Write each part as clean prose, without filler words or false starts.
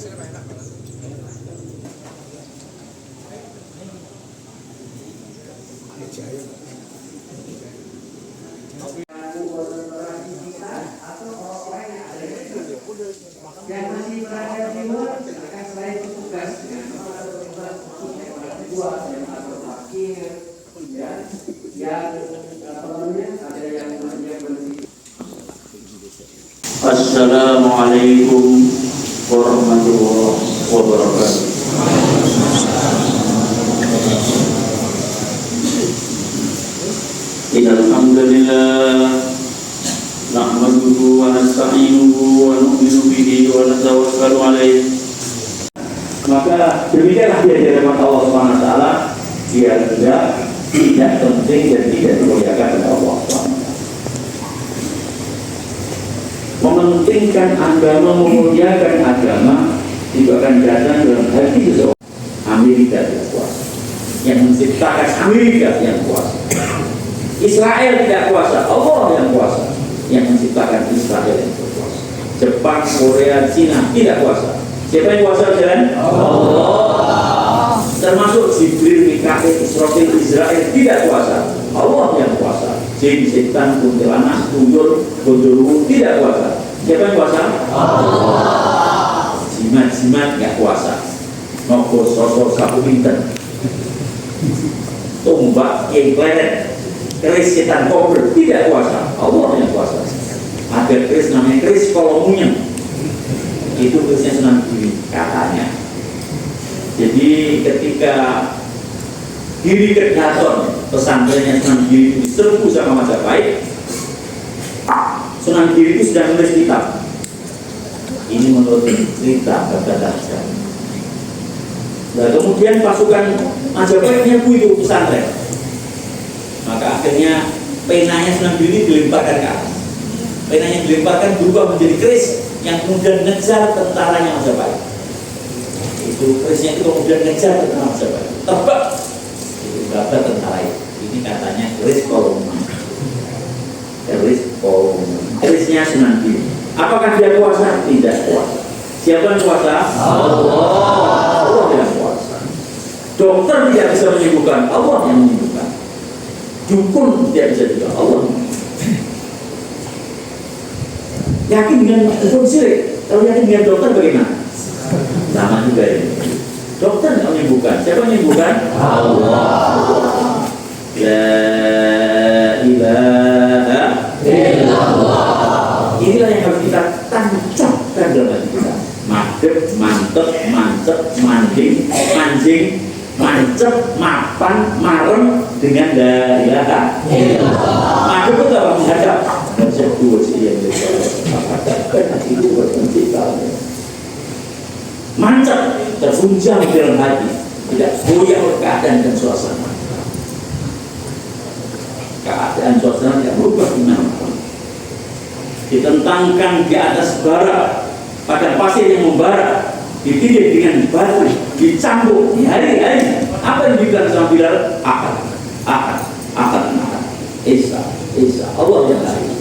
Yang masih berada di luar, silakan selain petugas Assalamualaikum warahmatullahi wabarakatuh. Alhamdulillah nahmaduhu wa nasta'inuhu wa nu'minu bihi wa natawakkalu alaih. Maka demikianlah dia di hadapan Allah Subhanahu wa taala, dia tidak penting dan tidak dimuliakan oleh Allah Subhanahu wa taala. Mementingkan agama, memuliakan agama itu akan datang dalam hati seseorang. Amerika tidak kuasa, yang menciptakan Amerika yang kuasa. Israel tidak kuasa, Allah yang kuasa, yang menciptakan Israel yang berkuasa. Jepang, Korea, Cina tidak kuasa. Siapa yang kuasa jalan? Allah. Termasuk Jibril, Mikail, Israfil, Israel tidak kuasa. Allah yang kuasa. Jin, setan, kuntilanak, tuyul, gondoruo tidak kuasa. Siapa yang kuasa? Allah. Jimat-jimat tidak kuasa. Nopo, sosok, sapu pinten, tombak, kengklenet, keris, setan, kobra tidak kuasa. Allah yang kuasa. Ada keris namanya keris kolomunya, itu kerisnya Sunan Giri katanya. Jadi ketika Giri Kedaton, pesantrennya Sunan Giri itu diserbu sama Majapahit, Sunan Giri itu sedang menulis kitab. Ini menurut cerita Baghdad. Nah, kemudian pasukan Majapahit nyerbu itu pesantren. Maka akhirnya penanya Sunan Giri dilemparkan ke atas. Penanya dilemparkan berubah menjadi keris yang kemudian ngejar tentaranya Majapahit. Itu kerisnya itu kemudian ngejar tentara Majapahit. Tebak itu berapa tentara itu. Ini katanya keris kolomna. Keris kolomna. Kerisnya Sunan Giri. Apakah dia kuasa? Tidak kuasa. Siapa yang kuasa? Allah. Allah yang kuasa. Dokter tidak bisa menyembuhkan, Allah yang menyembuhkan. Dukun tidak bisa juga, Allah. Yakin dengan dukun sirik? Kalau yakin dengan dokter bagaimana? Sama juga ini. Dokter yang menyembuhkan, siapa yang menyembuhkan? Allah. La ilaha illallah. Inilah yang harus kita tancapkan dalam hati kita. Madep, mantep, mancep, manding, manjing, mancep, mapan, marem dengan la ilaha illallah. Madep itu apa? Menghadap. Dan sebuah yang dikatakan itu berpencipta. Mancep, terfunjang dalam hati, tidak goyah oleh keadaan dan suasana. Keadaan suasana tidak berubah dimana-mana. Ditentangkan di atas bara, pada pasir yang membara, ditindih dengan batu, dicambuk di hari-hari. Apa yang dibilang sama Bilal? Ahad, Esa, Allah yang hari.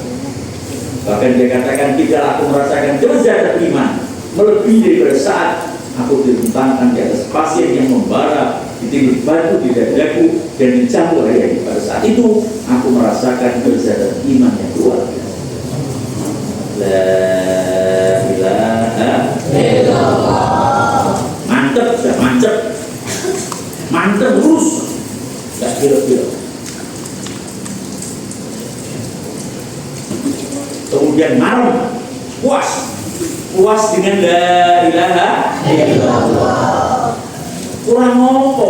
Bahkan dia katakan, tidaklah aku merasakan kelezatan iman melebihi daripada saat aku ditentangkan di atas pasir yang membara, ditindih batu di dadaku dan dicambuk hari-hari. Pada saat itu aku merasakan kelezatan iman yang luar biasa. La ilaha illallah. Mantep, sudah mantep lurus, tidak kira-kira. Kemudian marah, puas dengan la ilaha illallah. Kurang apa?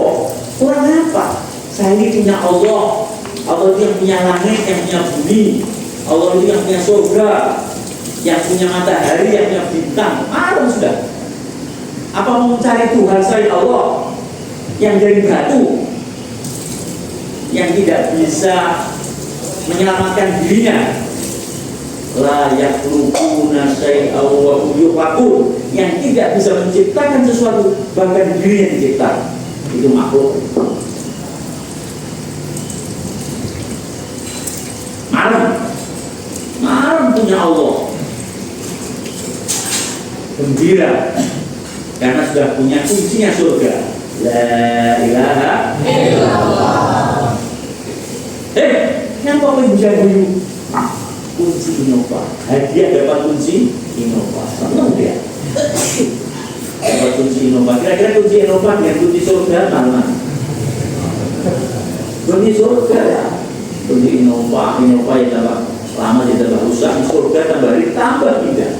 Kurang apa? Saya ini punya Allah. Allah itu yang punya langit, yang punya bumi. Allah itu yang punya surga, yang punya matahari, yang punya bintang. Marah sudah. Apa mau mencari Tuhan selain Allah yang dari batu, yang tidak bisa menyelamatkan dirinya? La yakhluquna syai'an wa hum yukhlaqun, yang tidak bisa menciptakan sesuatu bahkan dirinya diciptakan. Itu makhluk. Marah punya Allah, gembira karena sudah punya kuncinya surga. La ilaha illallah. Kenapa kau bisa guyu? Kunci Innova. Hadiah dapat kunci Innova. Senang dia. Dapat kunci Innova. Kira-kira kunci Innova dengan kunci surga mana? Kunci surga ya. Kunci Innova yang tambah lama dia tambah rusak. Surga tambah hari tambah indah,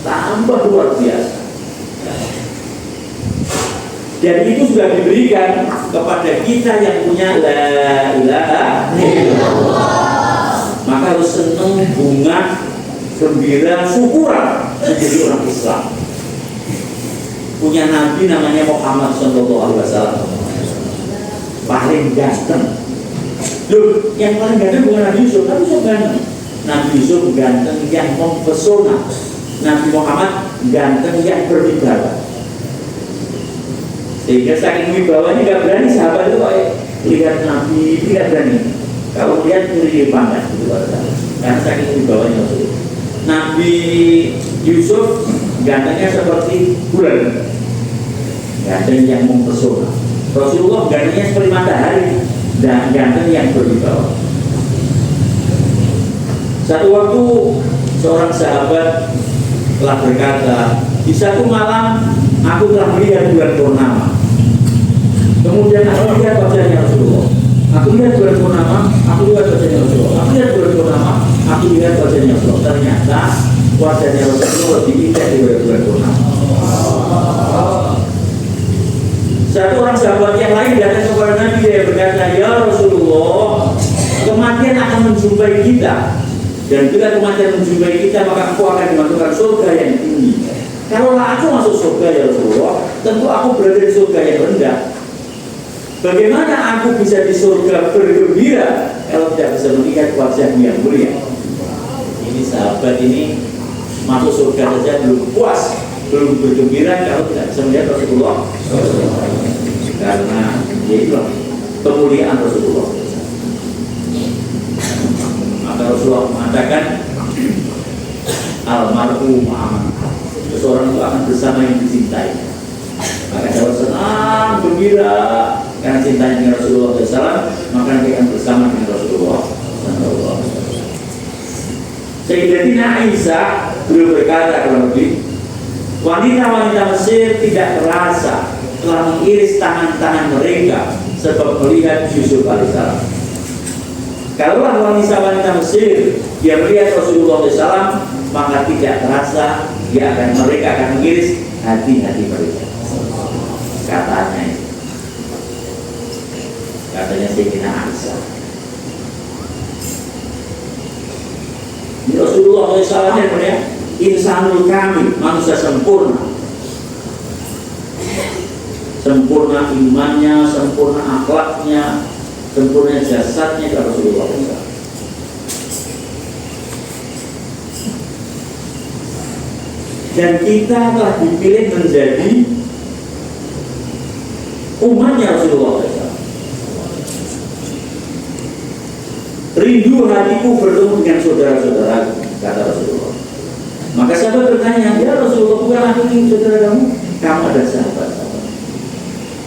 tambah luar biasa. Dan itu sudah diberikan kepada kita yang punya la ilaha illallah. Maka harus senang, bunga, gembira, syukuran menjadi orang Islam. Punya Nabi namanya Muhammad SAW, paling ganteng. Loh, yang paling ganteng bukan Nabi Yusuf, Nabi Yusuf ganteng. Nabi Yusuf ganteng yang mempesona. Nabi Muhammad ganteng yang berwibawa. Sehingga saking wibawanya nggak berani sahabat itu kayak lihat Nabi, tidak berani. Kalau lihat ngeri banget gitu, karena saking wibawanya. Nabi Yusuf gantengnya seperti bulan, ganteng yang mempesona. Rasulullah gantengnya seperti matahari dan ganteng yang berwibawa. Satu waktu seorang sahabat telah berkata, di satu malam aku telah melihat bulan purnama. Kemudian aku lihat wajahnya Rasulullah. Aku lihat bulan purnama, aku lihat wajahnya Rasulullah. Aku lihat bulan purnama, aku lihat wajahnya Rasulullah. Ternyata wajahnya Rasulullah lebih indah daripada bulan purnama. Satu orang sahabat yang lain datang kepada Nabi, dia berkata, ya Rasulullah, kematian akan menjumpai kita. Dan bila kematian menjumpai kita, maka aku akan dimasukkan surga yang tinggi. Kalau aku masuk surga ya Rasulullah, tentu aku berada di surga yang rendah. Bagaimana aku bisa di surga bergembira kalau tidak bisa melihat wajah yang mulia? Ini sahabat ini masuk surga saja belum puas, belum bergembira kalau tidak bisa melihat Rasulullah. Karena itulah kemuliaan Rasulullah. Maka Rasulullah mengatakan, almarhum Muhammad, seseorang itu akan bersama yang dicintai. Maka jawab senang, gembira karena cintanya dengan Rasulullah SAW, maka nanti akan bersama dengan Rasulullah SAW. Sayyidatina Aisyah beliau berkata kepada Nabi, wanita-wanita Mesir tidak terasa telah mengiris tangan-tangan mereka sebab melihat Yusuf alaihissalam. Kalaulah wanita-wanita Mesir dia melihat Rasulullah SAW, maka tidak terasa mereka akan mengiris hati-hati mereka. Katanya Sayyidina Aisyah. Ini Rasulullah SAW ya, insanul kamil, manusia sempurna. Sempurna imannya, sempurna akhlaknya, sempurna jasadnya ke Rasulullah SAW. Dan kita telah dipilih menjadi umatnya Rasulullah SAW. Rindu hatiku bertemu dengan saudara-saudara, kata Rasulullah. Maka sahabat bertanya, ya Rasulullah, bukan aku ini saudara kamu? Kamu ada sahabat-sahabat.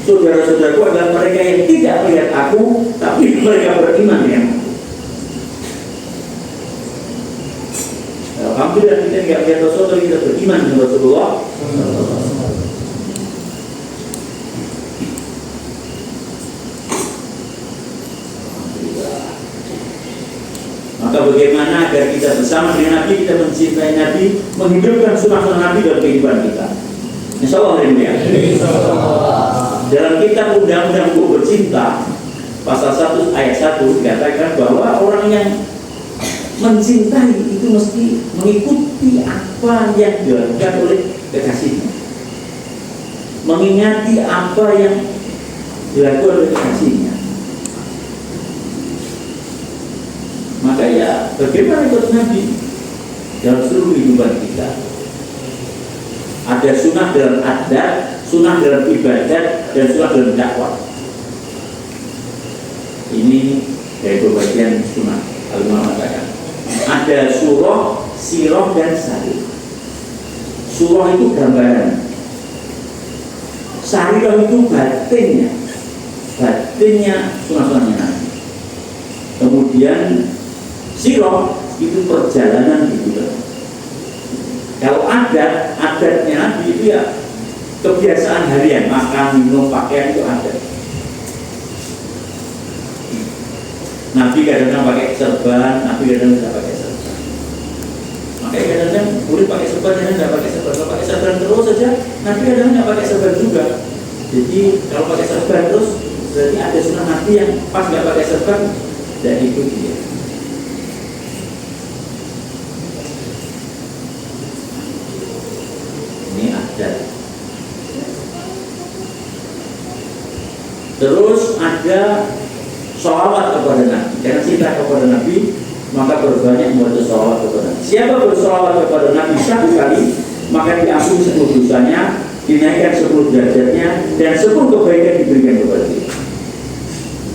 Saudara-saudaraku adalah mereka yang tidak melihat aku, tapi mereka beriman dengan aku. Alhamdulillah kita tidak melihat Rasulullah, kita beriman dengan Rasulullah. Maka bagaimana agar kita bersama dengan Nabi, kita mencintai Nabi, menghidupkan sunnah Nabi dalam kehidupan kita. Insya Allah ya. Dalam kitab Undang-Undang Hukum Bercinta pasal 1 ayat 1 dikatakan bahwa orang yang mencintai itu mesti mengikuti apa yang dilakukan oleh kekasihnya, mengingati apa yang dilakukan oleh kekasihnya. Maka ya bagaimana ikut Nabi dalam seluruh kehidupan kita? Ada sunnah dalam adat, sunnah dalam ibadat, dan sunnah dalam dakwah. Ini dari bagian sunnah. Al-Imam mengatakan ada surah, sirah, dan sarih. Surah itu gambaran, Sarirah itu batinnya sunah-sunahnya Nabi. Kemudian siroh itu perjalanan gitu. Kalau adatnya Nabi itu ya kebiasaan harian, makan, minum, pakaian itu adat. Nabi kadang-kadang pakai serban, Nabi kadang-kadang tidak pakai serban. Makanya kadang-kadang boleh pakai serban, kadang tidak pakai serban. Kalau pakai serban terus saja, Nabi kadang-kadang tidak pakai serban juga. Jadi kalau pakai serban terus, berarti ada sunnah Nabi yang pas nggak pakai serban, dan itu dia. Ini adat. Terus ada sholawat kepada Nabi. Karena cinta kepada Nabi, maka berbanyak membaca sholawat kepada Nabi. Siapa bersholawat kepada Nabi 1 kali, maka diampuni 10 dosanya, dinaikkan 10 derajatnya, dan 10 kebaikan diberikan kepada dia.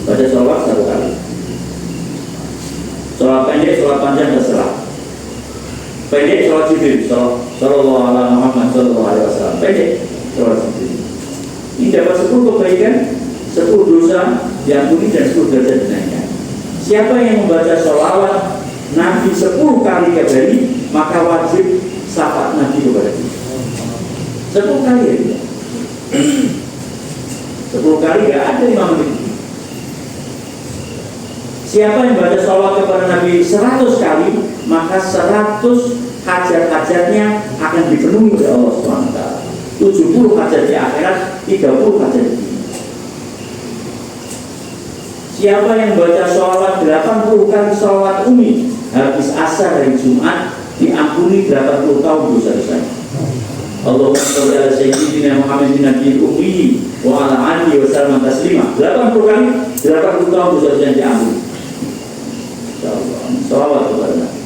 Baca sholawat 1 kali. Sholawat pendek, sholawat panjang terserah. Pendek sholawat Jibril, sallallahu alaihi Muhammad sallallahu alaihi wasallam. Pendek sholawat Jibril. Ini dapat 10 kebaikan, 10 dosa diampuni, dan 10 derajat dinaikkan. Siapa yang membaca sholawat Nabi 10 kali ke hari, maka wajib syafaat Nabi kepada dia. 10 kali ya. 10 kali gak ada 5 menit. Siapa yang baca sholawat kepada Nabi 100 kali, maka 100 hajat-hajatnya akan dipenuhi oleh Allah SWT. 70 hajat di akhirat, 30 hajat di dunia. Siapa yang baca sholawat 80 kali sholawat umi habis asar dari Jumat, diampuni 80 tahun dosa-dosanya. Allahumma sholli ala sayyidina Muhammadin nabiyil ummi wa ala alihi wa sallam taslima. 80 kali, 80 tahun dosa-dosanya diampuni. Insyaallah. Sholawat kepada Nabi.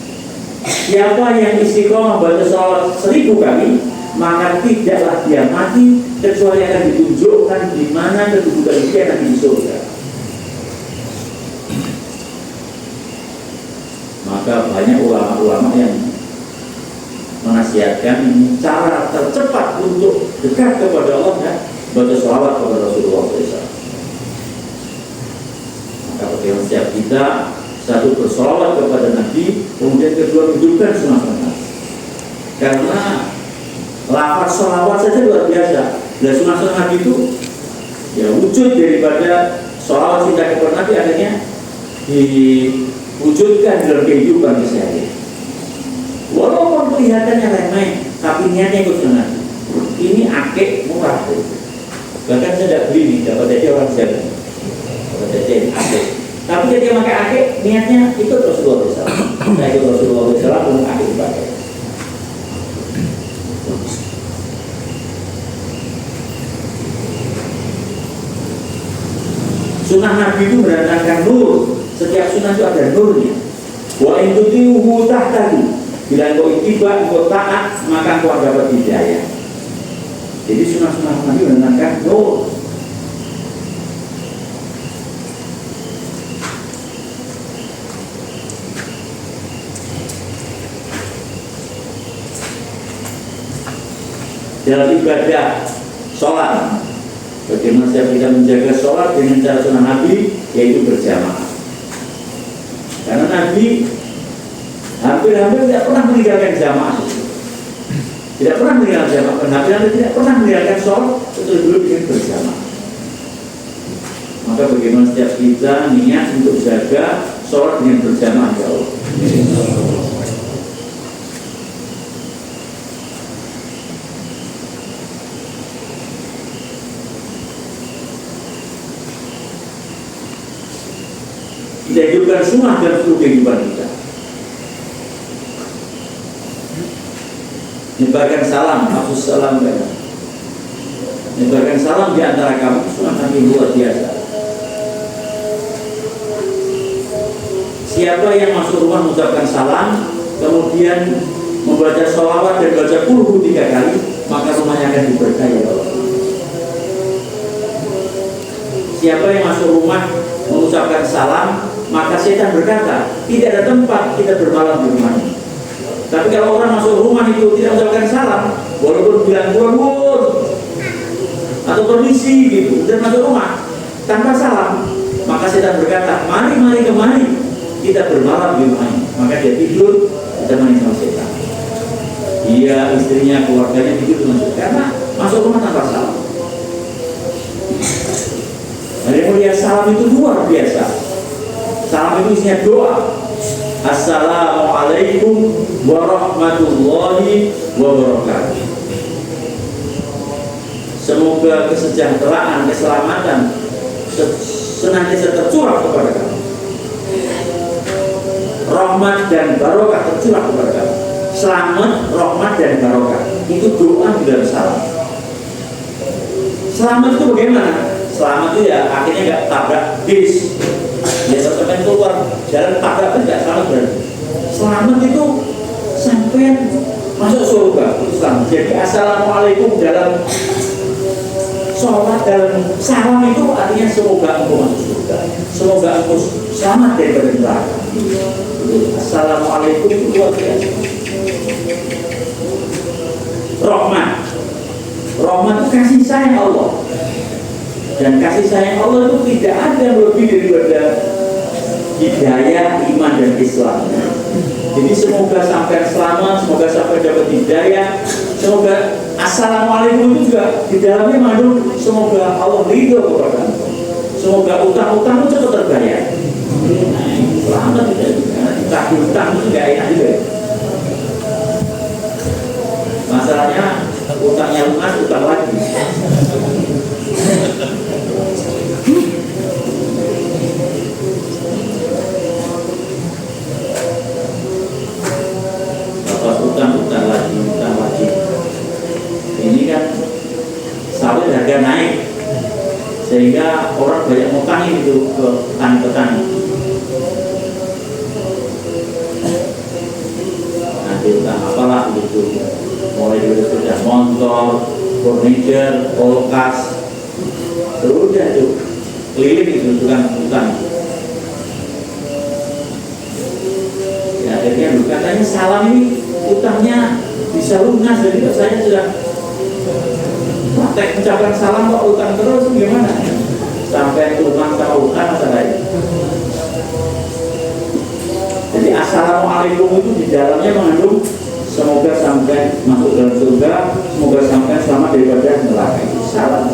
Siapa yang istiqomah baca sholawat 1000 kali, maka tidaklah dia mati kecuali akan ditunjukkan di mana kedudukan dia nanti di surga. Maka banyak ulama-ulama yang menasihatkan cara tercepat untuk dekat kepada Allah dan baca sholawat kepada Rasulullah SAW. Maka bagaimana setiap kita, satu bersolawat kepada Nabi, kemudian kedua hidupkan sunnah-sunnah. Karena lafaz sholawat saja luar biasa. Dan sunnah-sunnah Nabi itu ya wujud daripada sholawat cinta kepada Nabi, akhirnya diwujudkan dalam kehidupan keseharian. Walaupun kelihatannya remeh, tapi niatnya ikut dengan Nabi. Ini akik murah. Bahkan saya tidak beli nih, dapat aja orang jaga. Dapat aja ini akik. Tapi ketika pakai akik, niatnya ikut Rasulullah SAW. Saya ikut Rasulullah SAW, belum akik dipakai. Sunnah Nabi itu mendatangkan nur. Setiap sunnah itu ada nurnya. Wa in tuti'uhu tahtadu. Bila engkau ittiba, engkau taat, maka engkau dapat hidayah. Jadi sunnah-sunnah Nabi mendatangkan nur. Dalam ibadah sholat, bagaimana kita menjaga sholat dengan cara sunnah Nabi, yaitu berjamaah. Karena Nabi hampir tidak pernah meninggalkan jamaah. Tidak pernah meninggalkan jamaah. Nabi tidak pernah meninggalkan sholat kecuali dulu dengan berjamaah. Maka bagaimana setiap kita niat untuk jaga sholat dengan berjamaah, ya Allah. Kita hidupkan sunnah dalam seluruh kehidupan kita. Nyebarkan salam, maksud salam kita. Nyebarkan salam di antara kamu, sunnah Nabi luar biasa. Siapa yang masuk rumah mengucapkan salam, kemudian membaca sholawat dan baca qul 3 kali, maka rumahnya akan diberkahi oleh Allah. Siapa yang masuk rumah mengucapkan salam, maka setan berkata, tidak ada tempat kita bermalam di rumahnya. Tapi kalau orang masuk rumah itu tidak mengucapkan salam, walaupun bilang atau permisi gitu, dan masuk rumah tanpa salam, maka setan berkata, mari kemari kita bermalam di rumah ini. Maka dia tidur ditemani sama setan. Dia, istrinya, keluarganya tidur masuk karena masuk rumah tanpa salam. Jadi mulia, salam itu luar biasa. Salam itu isinya doa. Assalamualaikum warahmatullahi wabarakatuh. Semoga kesejahteraan, keselamatan senantiasa tercurah kepada kamu. Rahmat dan barokah tercurah kepada kamu. Selamat, rahmat dan barokah. Itu doa di dalam salam. Selamat itu bagaimana? Selamat itu ya akhirnya nggak tabrak bis. Ya sampai keluar jalan tabrak itu nggak selamat berarti. Selamat itu sampai masuk surga. Selamat. Jadi assalamualaikum dalam sholat, dalam salam itu artinya semoga engkau masuk surga, semoga engkau selamat dari neraka. Assalamualaikum itu luar biasa. Rahmat itu kasih sayang Allah, dan kasih sayang Allah itu tidak ada yang lebih daripada hidayah, iman dan Islam. Jadi semoga sampai selamat, semoga sampai dapat hidayah, semoga assalamualaikum itu juga di dalamnya mengandung semoga Allah ridho kepada engkau, semoga utang-utangmu cepat terbayar. Nah, selamat tidak juga, ditagih utang itu nggak enak juga. Masalahnya utangnya lunas, utang lagi. Utang lagi. Ini kan sawit harga naik, sehingga orang banyak ngutangin itu ke petani-petani. Nanti utang apalah gitu, mulai dari sepeda motor, furniture, kulkas, terus itu keliling itu tukang utang. Ya, akhirnya katanya salam ini utangnya bisa lunas, jadi saya sudah praktek mengucapkan salam kok utang terus gimana? Sampai rumah sama utang masa lain. Jadi assalamualaikum itu di dalamnya mengandung semoga sampai masuk dalam surga, semoga sampai selamat daripada neraka. Itu salam.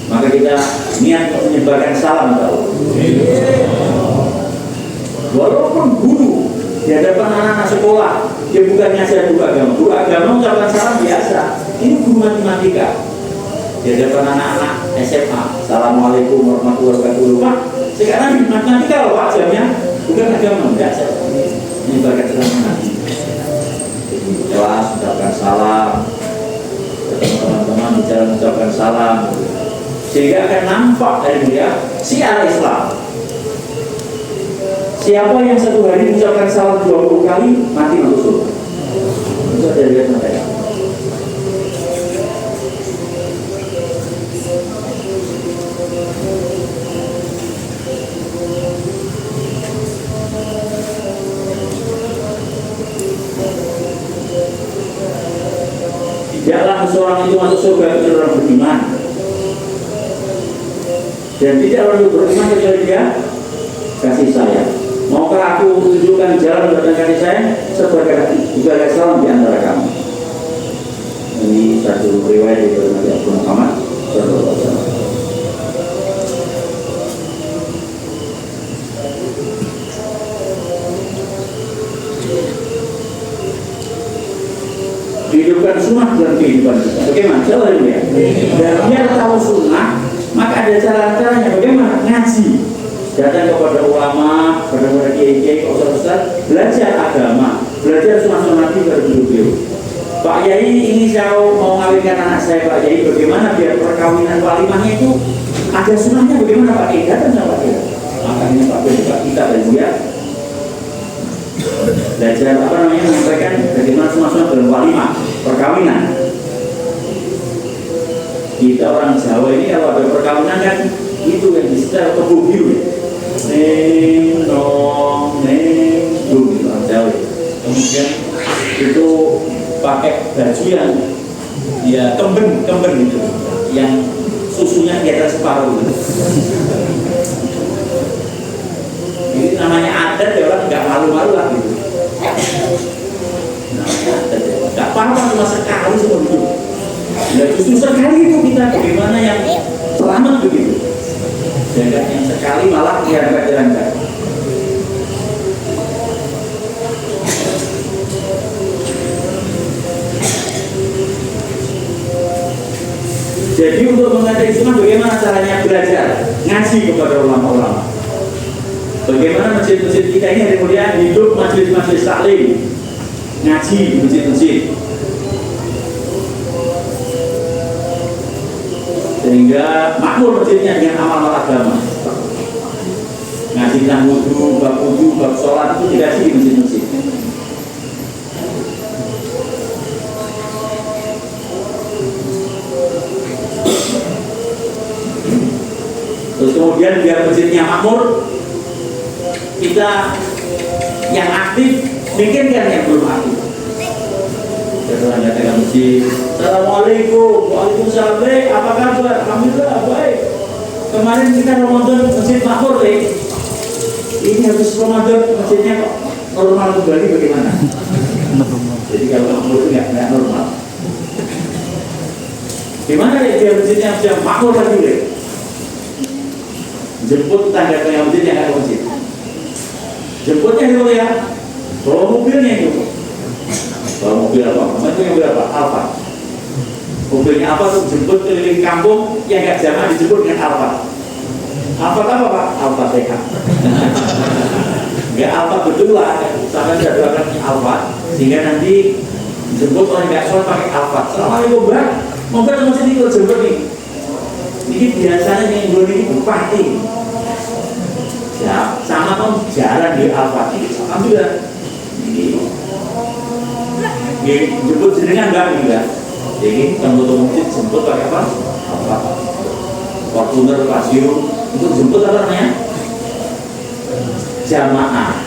Maka kita niat untuk menyebarkan salam tahu. Walaupun guru di hadapan anak-anak sekolah, dia bukan nasihat guru agama. Guru agama mengucapkan salam biasa. Ini guru matematika di hadapan anak-anak SMA. Assalamualaikum warahmatullahi wabarakatuh. Pak, sekarang di matematika Pak jamnya bukan agama, enggak, saya menyebarkan salam. Kelas mengucapkan salam, teman-teman bicara mengucapkan salam, sehingga akan nampak dari dia syiar Islam. Siapa yang satu hari mengucapkan salam 20 kali mati masuk surga. Itu ada lihat mereka. Tidaklah seseorang itu masuk surga kecuali orang beriman. Dan tidak perlu beriman kecuali dia kasih sayang. Maukah aku tunjukkan jalan dan kasih sayang? Sebarkan juga salam di antara kamu. Ini satu riwayat dari Nabi Muhammad SAW. Hidupkan sunnah dalam kehidupan kita. Bagaimana? Coba ya. Dan biar tahu sunnah, maka ada cara-caranya. Bagaimana? Ngaji. Datang kepada ulama, kepada kiai-kiai, ustaz-ustaz, belajar agama, belajar sunnah Nabi beliau. Pak Yai, ini saya mau ngawinkan anak saya, Pak Yai, bagaimana biar perkawinan walimahnya itu ada sunnahnya, bagaimana Pak Yai? Datang sama Pak Yai. Makanya Pak Yai kita dan dia belajar menyampaikan bagaimana sunnah dalam walimah perkawinan. Kita orang Jawa ini kalau ada perkawinan kan itu yang di sekitar kebun biru. Neng cawe. Kemudian itu pakai baju yang ya kemben gitu, yang susunya di atas separuh gitu. Ini namanya adat ya, orang nggak malu-malu lah gitu. Namanya adat ya, nggak apa-apa cuma sekali seumur hidup. Ya justru sekali itu kita bagaimana yang selamat begitu. Jangan yang sekali malah diangkat-angkat. Jadi untuk mengajar sunnah bagaimana caranya belajar ngaji kepada ulama-ulama. Bagaimana masjid-masjid kita ini hari mulia hidup majelis-majelis taklim, ngaji di masjid-masjid, sehingga makmur masjidnya dengan amal-amal agama. Ngaji tentang wudu, bab sholat itu dikaji di masjid-masjid. Terus kemudian biar masjidnya makmur, kita yang aktif bikinkan yang belum aktif. Setelah datang masjid, Assalamualaikum, Waalaikumsalam, apa kabar? Alhamdulillah baik. Kemarin kita Ramadan masjid makmur, ini habis Ramadan masjidnya kok normal kembali bagaimana? Jadi kalau makmur itu nggak normal. Gimana dia masjidnya sudah makmur lagi? Jemput tangga ke masjid yang ada masjid. Jemputnya itu ya, bawa mobilnya itu. Bawa mobil apa? Namanya mobil apa? Alfa. Mobilnya apa tuh jemput keliling kampung yang nggak jamaah dijemput dengan Alfa. Alfa apa Pak? Alfa TK. Nggak Alfa betul lah. Sampai jadwalkan Alfa sehingga nanti jemput orang nggak sholat pakai Alfa. Assalamualaikum Bang. Mobil masih itu jemput nih. Ini biasanya yang dulu ini bupati. Ya, sama kan jalan di Al-Fatih, alhamdulillah. Ini jemput jenengan enggak enggak. Jadi kalau masjid jemput pakai apa? Apa? Fortuner, Pasio, itu jemput apa namanya? Jamaah.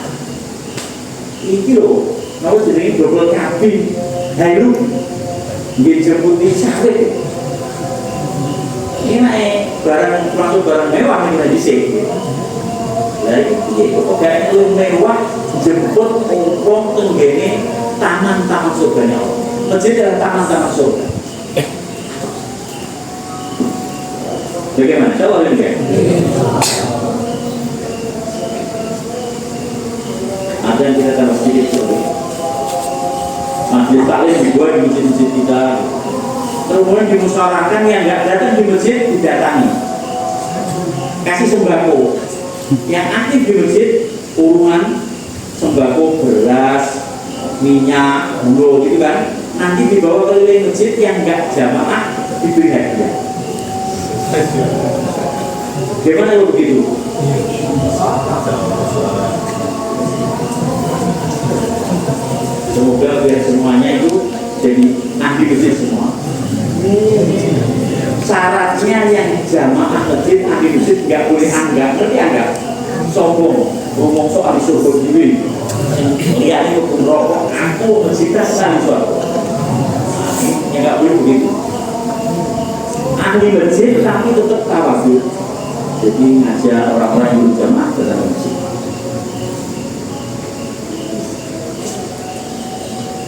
Ini loh, mau jenengin double cabin, Hilux, jemput di sawit. Ini naik barang termasuk barang mewah yang kita disik. Dari itu kayaknya lebih mewah jemput uang tenggene taman-taman surganya Allah. Masjid adalah taman-taman surga. Bagaimana? Coba lihat ya. Ada yang kita tambah sedikit lagi. Majelis taklim dibuat di masjid-masjid kita. Kemudian dimusyawarahkan yang nggak datang di masjid didatangi. Kasih sembako. Yang aktif di masjid urunan sembako, beras, minyak, gula gitu kan, nanti dibawa keliling masjid yang enggak jamaah diberi hadiah. Gimana kalau begitu? Semoga biar semuanya itu jadi ahli masjid semua. Syaratnya yang jamaah masjid ahli masjid nggak boleh anggap, ngerti anggap? Sombong, ngomong soal surga diri. Lihat itu pun rokok, aku masjidnya sang suatu. Ya nggak boleh begitu. Ahli masjid tapi tetap tawadhu. Jadi ngajak orang-orang yang berjamaah ke dalam masjid.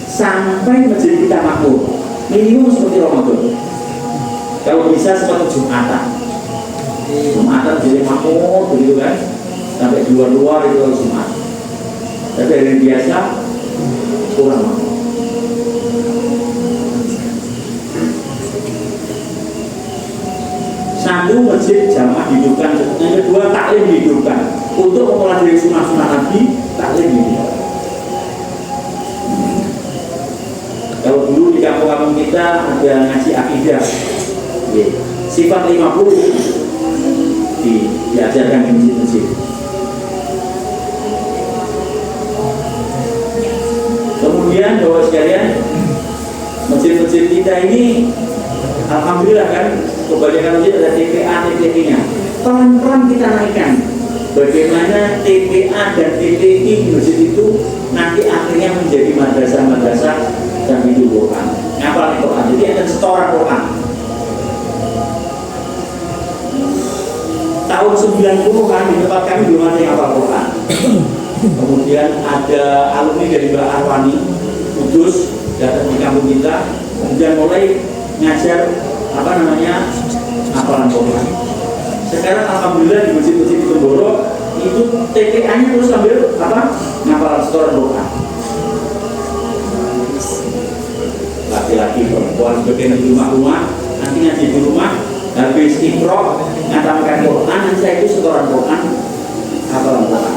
Sampai masjid kita makmur, minimum seperti Ramadan. Kalau bisa seperti Jumatan jadi makmur begitu kan, sampai di luar itu harus Jumat. Tapi hari biasa kurang makmur. Satu, masjid jamaah dihidupkan. Yang kedua, taklim dihidupkan. Untuk mempelajari sunnah-sunnah Nabi, taklim dihidupkan. Kalau dulu di kampung-kampung kita ada ngaji akidah, sifat 50 diajarkan di masjid-masjid. Kemudian Bapak sekalian, masjid-masjid kita ini alhamdulillah kan, kebanyakan masjid ada TPA, TPT-nya. Pelan-pelan kita naikkan bagaimana TPA dan TPI masjid itu nanti akhirnya menjadi madrasah-madrasah Tahfidzul Quran. Ngapal Quran, jadi ada setoran Quran. Tahun 90-an di tempat kami belum ada yang hafal Quran. Kemudian ada alumni dari Mbak Arwani Kudus datang di kampung kita, kemudian mulai ngajar hafalan Quran. Sekarang alhamdulillah di masjid-masjid di Temboro itu TPA-nya terus ambil hafalan setoran Quran. Laki-laki perempuan sebagian di rumah-rumah, nanti ngaji di rumah, habis ikhra ngatamkan Quran, nanti saya itu setoran Quran, hafalan Quran.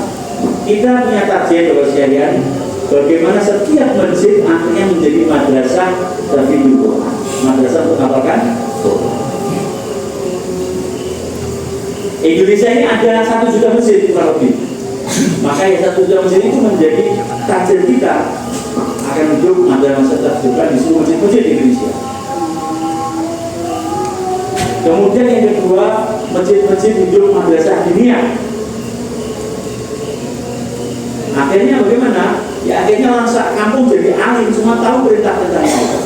Kita punya target Bapak sekalian, bagaimana setiap masjid akhirnya menjadi madrasah Tahfidzul Quran, madrasah untuk menghafalkan Quran. Indonesia ini ada 1 juta masjid kurang lebih. Maka ya 1 juta masjid itu menjadi target kita akan hidup madrasah Tahfidzul Quran di seluruh masjid-masjid di Indonesia. Kemudian yang kedua, masjid-masjid hidup madrasah diniyah. Akhirnya bagaimana? Ya akhirnya orang kampung jadi alim, semua tahu perintah-perintah Allah.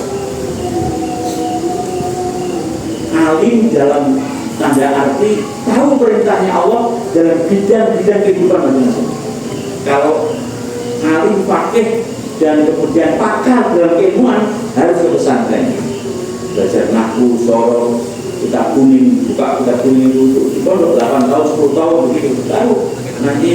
Alim dalam tanda arti tahu perintahnya Allah dalam bidang-bidang kehidupan masing-masing. Kalau alim fakih dan kemudian pakar dalam keilmuan harus ke pesantren, belajar nahwu, sorong, kitab kuning, buka kitab kuning itu di pondok 8 tahun, 10 tahun begitu tahu nanti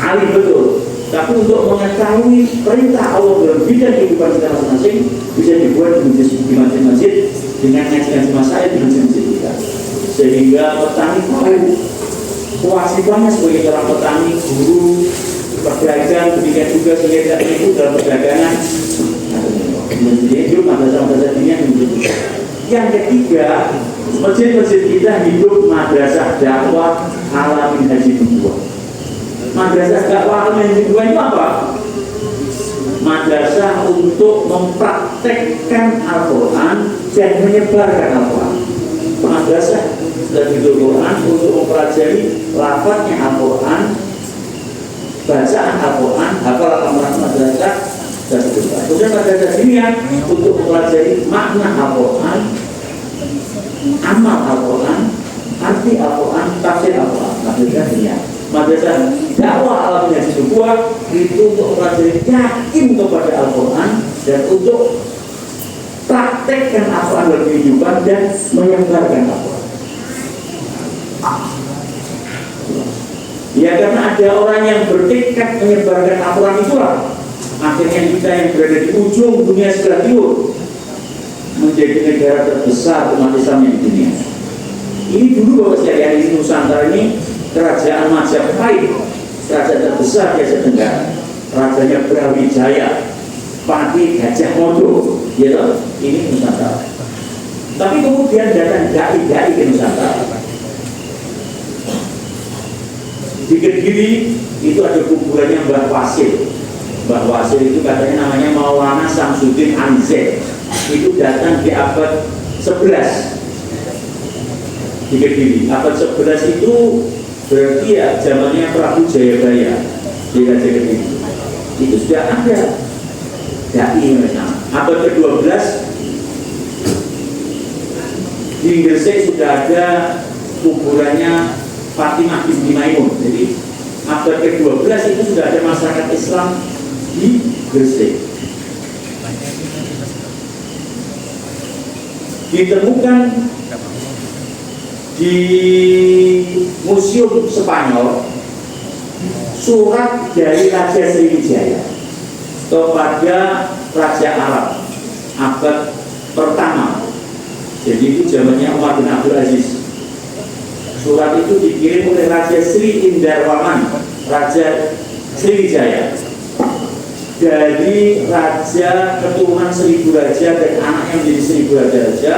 alim betul. Tapi untuk mengetahui perintah Allah dalam bidang kehidupan kita masing-masing bisa dibuat di masjid-masjid dengan ngaji-ngaji masalah di masjid-masjid kita. Sehingga petani tahu kewajibannya sebagai seorang petani, guru, pedagang, demikian juga sebagai ibu dalam perdagangan. Menjadi hidup madrasah-madrasah ini yang hidup. Yang ketiga, masjid-masjid kita hidup madrasah dakwah ala minhajid nubuwah. Madrasah dakwah ala minhajid nubuwah itu apa? Madrasah untuk mempraktekkan Al-Quran dan menyebarkan Al-Quran. Madrasah Tahfidzul Quran untuk mempelajari lafadznya Al-Quran, bacaan Al-Quran, hafalan Al-Quran madrasah Tahfidzul Quran. Kemudian madrasah diniyah untuk mempelajari makna Al-Quran, amal Al-Quran, arti Al-Quran, tafsir Al-Quran. Madrasah diniyah. Madrasah dakwah ala minhajid nubuwah itu untuk mempelajari yakin kepada Al-Quran dan untuk praktekkan Al-Quran dalam kehidupan dan menyebarkan Al-Quran. Ya karena ada orang yang bertekad menyebarkan Al-Quran itulah akhirnya kita yang berada di ujung dunia sebelah timur menjadi negara terbesar umat Islam di dunia. Ini dulu Bapak sekalian di Nusantara ini kerajaan Majapahit, kerajaan terbesar di Asia Tenggara. Rajanya Brawijaya, Pati Gajah Mada, gitu. Ini Nusantara. Tapi kemudian datang dai-dai ke Nusantara. Di Kediri itu ada kuburannya Mbah Wasil. Mbah Wasil itu katanya namanya Maulana Samsudin Anzet. Itu datang di abad 11 di Kediri. Abad 11 itu berarti ya zamannya Prabu Jayabaya di Raja Kediri. Itu sudah ada dai mereka. Abad ke-12 di Gresik sudah ada kuburannya Fatimah binti Maimun. Jadi abad ke-12 itu sudah ada masyarakat Islam di Gresik. Ditemukan di Museum Spanyol surat dari Raja Sriwijaya kepada Raja Arab abad pertama. Jadi itu zamannya Umar bin Abdul Aziz. Surat itu dikirim oleh Raja Sri Indarwaman, Raja Sriwijaya, dari raja keturunan 1000 raja dan anaknya menjadi 1000 raja-raja,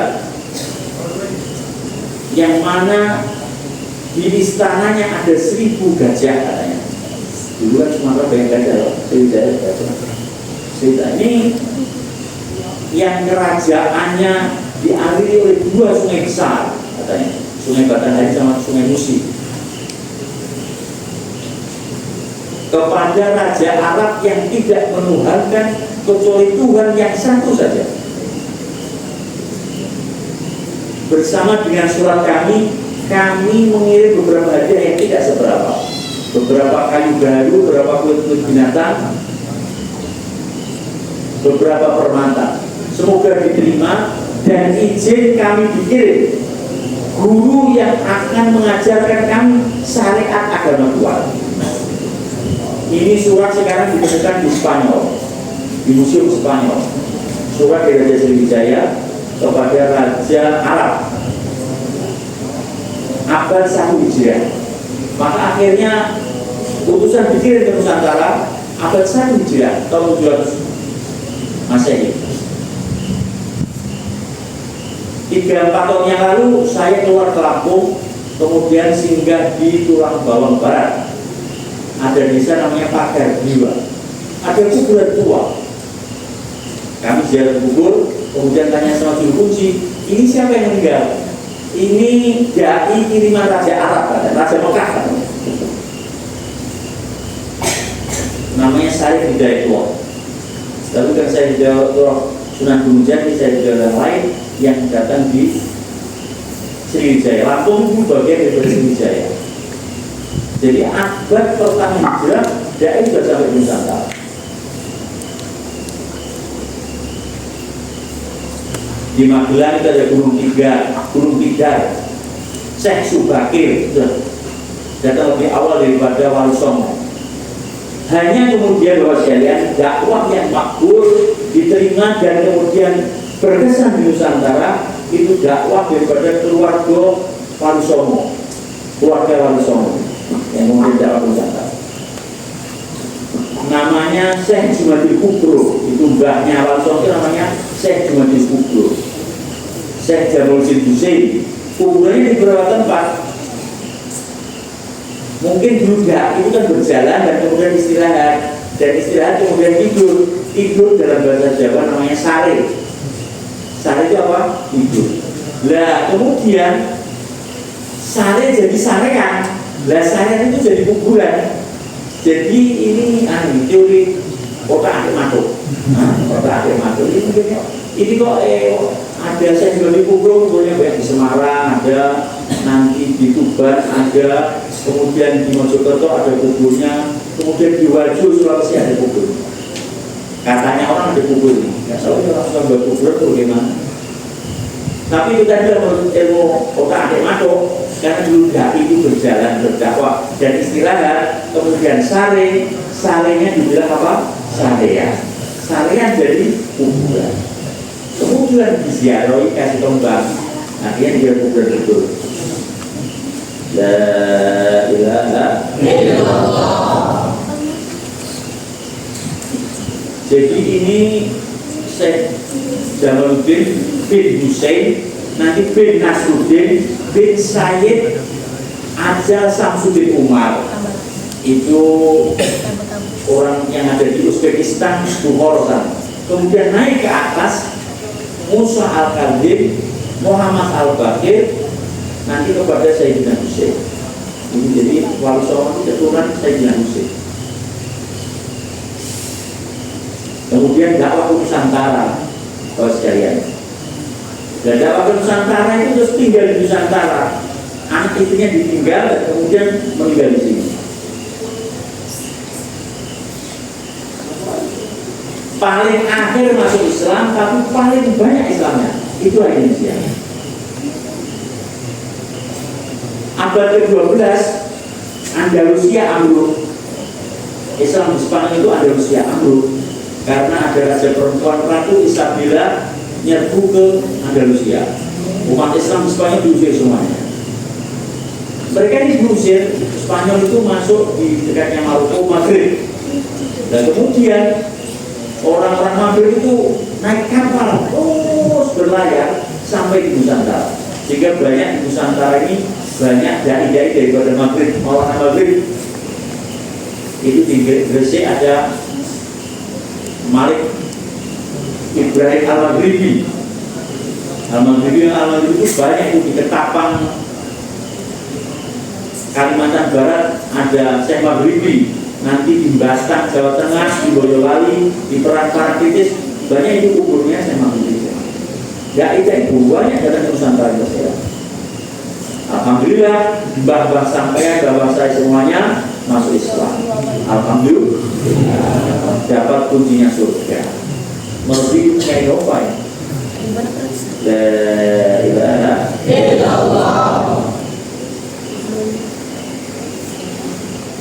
yang mana di istananya ada 1000 gajah katanya. Dulu kan Sumatera banyak gajah loh, Sriwijaya gajah. Sriwijaya ini yang kerajaannya dialiri oleh 2 sungai besar katanya, Sungai Batanghari sama Sungai Musi. kepada raja Arab yang tidak menuhankan kecuali Tuhan yang satu saja. Bersama dengan surat kami mengirim beberapa hadiah yang tidak seberapa, beberapa kayu gaharu, beberapa kulit-kulit binatang, beberapa permata. Semoga diterima dan izin kami dikirim guru yang akan mengajarkan kami syariat agama Tuhan. Ini surat sekarang ditemukan di Spanyol, di Museum Spanyol. Surat dari Raja Sriwijaya kepada Raja Arab abad 1 Hijriah. Maka akhirnya utusan dikirim ke Nusantara abad 1 Hijriah, tahun 700 Masehi. 3-4 tahun yang lalu saya keluar ke Lampung, kemudian singgah di Tulang Bawang Barat. Ada desa namanya Pagar Jiwa, ada kuburan tua. Kami ziarah kubur, kemudian tanya sama juru kunci, ini siapa yang meninggal? Ini dai kiriman Raja Arab, Raja Mekah, namanya Syarif Hidayatullah. Lalu kan saya Hidayatullah Sunan Gunung Jati, saya Hidayatullah lain yang datang di Sriwijaya. Lampung itu bagian dari Sriwijaya. Jadi abad pertama Hijrah, dai sudah sampai di Nusantara. Di Magelang itu ada Gunung Tidar, Syekh Subakir datang lebih awal daripada Wali Songo. Hanya kemudian bahwa sekalian dakwah yang makbul diterima dan kemudian berkesan di Nusantara itu dakwah daripada keluarga Wali Songo, keluarga Wali Songo yang kemudian dakwah di Nusantara. Namanya Syekh Jumadil Kubro, itu mbahnya Wali Songo, namanya Syekh Jumadil Kubro. Syekh Jamaluddin Husain, kuburannya di beberapa tempat. Mungkin dulu itu kan berjalan dan kemudian istirahat, dan istirahat kemudian tidur dalam bahasa Jawa namanya sare. Sare itu apa? Tidur. Lah kemudian sare jadi sarean. Lah sarean itu jadi kuburan. Jadi ini teori otak atik matuk. Otak atik matuk ini kok ada saya juga di kuburannya banyak di Semarang, ada nanti di Tuban, ada kemudian di Mojokerto ada kuburnya, kemudian di Wajo Sulawesi ada kubur. Katanya orang ada kubur ini, nggak tahu orang suka buat kubur itu bagaimana. Tapi itu tadi menurut ilmu otak adik matuk, karena dulu dai itu berjalan berdakwah dan istirahat, kemudian sarenya dibilang apa? Sarean. Sarean jadi kuburan. Kemudian diziarahi kasih kembang, akhirnya dia kuburan betul. La ilaha illallah. Jadi ini Syekh Jamaluddin bin Husain, nanti bin Nasruddin bin Sayyid Ajal Samsudin Umar. Itu orang yang ada di Uzbekistan, Bukhara. Kemudian naik ke atas Musa Al-Kadzim, Muhammad Al-Bakir, nanti kepada Sayyidina Husain. Ini jadi Wali Songo keturunan Sayyidina Husain. Kemudian dakwah ke Nusantara, Bapak sekalian. Dan dakwah ke Nusantara itu terus tinggal di Nusantara. Anak istrinya ditinggal dan kemudian meninggal di sini. Paling akhir masuk Islam, tapi paling banyak Islamnya itu Indonesia. Abad ke-12 Andalusia ambruk. Islam di Spanyol itu Andalusia ambruk karena ada raja perempuan Ratu Isabella nyerbu ke Andalusia. Umat Islam di Spanyol diusir semuanya. Mereka ini diusir, Spanyol itu masuk di dekatnya Maroko, Maghrib. Dan kemudian orang-orang Maghrib itu naik kapal terus berlayar sampai di Nusantara. Sehingga banyak di Nusantara ini banyak dai-dai daripada Maghrib, orang Maghrib. Itu di Gresik ada Malik Ibrahim Al-Maghribi. Al-Maghribi itu banyak di Ketapang, Kalimantan Barat ada Syekh Maghribi. nanti di Batang, Jawa Tengah, di Boyolali, di Parangtritis, banyak itu kuburnya saya mampir. Ya itu banyak datang ke Nusantara saya. Alhamdulillah, mbah-mbah sampai bahwa saya semuanya masuk Islam. Alhamdulillah, dapat kuncinya surga. Melebihi kayak apa ya? La ilaha illallah.